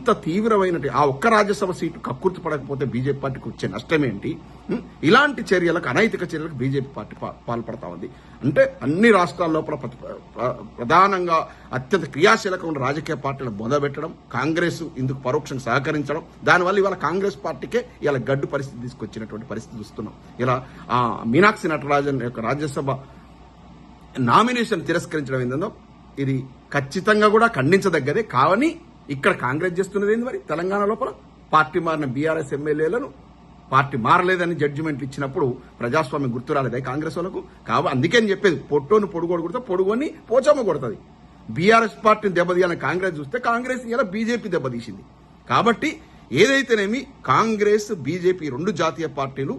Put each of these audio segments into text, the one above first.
ఇంత తీవ్రమైన ఆ ఒక్క రాజ్యసభ సీటు కక్కుర్తి పడకపోతే బీజేపీ పార్టీకి వచ్చే నష్టం ఏంటి? ఇలాంటి చర్యలకు, అనైతిక చర్యలకు బీజేపీ పార్టీ పాల్పడతా ఉంది. అంటే అన్ని రాష్ట్రాల లోపల ప్రధానంగా అత్యంత క్రియాశీలక ఉన్న రాజకీయ పార్టీలను బొందబెట్టడం, కాంగ్రెస్ ఇందుకు పరోక్షంగా సహకరించడం, దానివల్ల ఇవాళ కాంగ్రెస్ పార్టీకే ఇలా గడ్డు పరిస్థితి తీసుకొచ్చినటువంటి పరిస్థితి చూస్తున్నాం. ఇలా మీనాక్షి నటరాజన్ యొక్క రాజ్యసభ నామినేషన్ తిరస్కరించడం ఏందో ఇది ఖచ్చితంగా కూడా ఖండించదగ్గదే. కావని ఇక్కడ కాంగ్రెస్ చేస్తున్నది ఏంది? మరి తెలంగాణ లోపల పార్టీ మారిన బీఆర్ఎస్ ఎమ్మెల్యేలను పార్టీ మారలేదని జడ్జిమెంట్లు ఇచ్చినప్పుడు ప్రజాస్వామ్యం గుర్తు రాలేదా కాంగ్రెస్ వాళ్ళకు? అందుకే చెప్పేది, పొట్టోని పొడుగోడు కొడితే పొడుగోని పోచమ్మ కొడుతుంది. బీఆర్ఎస్ పార్టీని దెబ్బతీయాలని కాంగ్రెస్ చూస్తే కాంగ్రెస్ ఇలా బీజేపీ దెబ్బతీసింది. కాబట్టి ఏదైతేనేమి కాంగ్రెస్, బీజేపీ రెండు జాతీయ పార్టీలు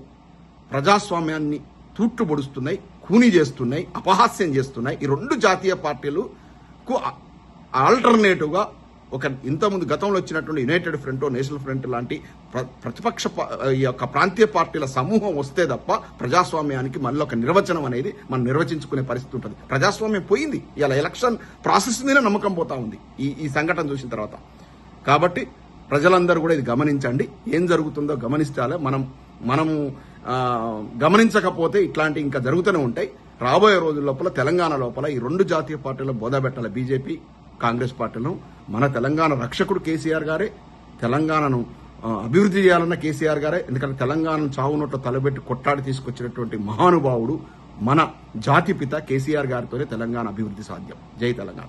ప్రజాస్వామ్యాన్ని తూట్లు పొడుస్తున్నాయి, కూని చేస్తున్నాయి, అపహాస్యం చేస్తున్నాయి. ఈ రెండు జాతీయ పార్టీలకు ఆల్టర్నేటివ్ గా ఒక ఇంతకుముందు గతంలో వచ్చినటువంటి యునైటెడ్ ఫ్రంట్, నేషనల్ ఫ్రంట్ లాంటి ప్రతిపక్ష ఈ యొక్క ప్రాంతీయ పార్టీల సమూహం వస్తే తప్ప ప్రజాస్వామ్యానికి మళ్ళీ ఒక నిర్వచనం అనేది మనం నిర్వచించుకునే పరిస్థితి ఉంటుంది. ప్రజాస్వామ్యం పోయింది. ఇలా ఎలక్షన్ ప్రాసెస్ మీద నమ్మకం పోతా ఉంది ఈ సంఘటన చూసిన తర్వాత. కాబట్టి ప్రజలందరూ కూడా ఇది గమనించండి. ఏం జరుగుతుందో గమనిస్తాలే. మనము గమనించకపోతే ఇట్లాంటి ఇంకా జరుగుతూనే ఉంటాయి. రాబోయే రోజుల లోపల తెలంగాణ లోపల ఈ రెండు జాతీయ పార్టీలు బోధపెట్టాలి. బీజేపీ, కాంగ్రెస్ పార్టీలను. మన తెలంగాణ రక్షకుడు కేసీఆర్ గారే. తెలంగాణను అభివృద్ధి చేయాలన్న కేసీఆర్ గారే. ఎందుకంటే తెలంగాణను చావునోట్లో తలబెట్టి కొట్టాడి తీసుకొచ్చినటువంటి మహానుభావుడు మన జాతిపిత కేసీఆర్ గారితోనే తెలంగాణ అభివృద్ధి సాధ్యం. జై తెలంగాణ.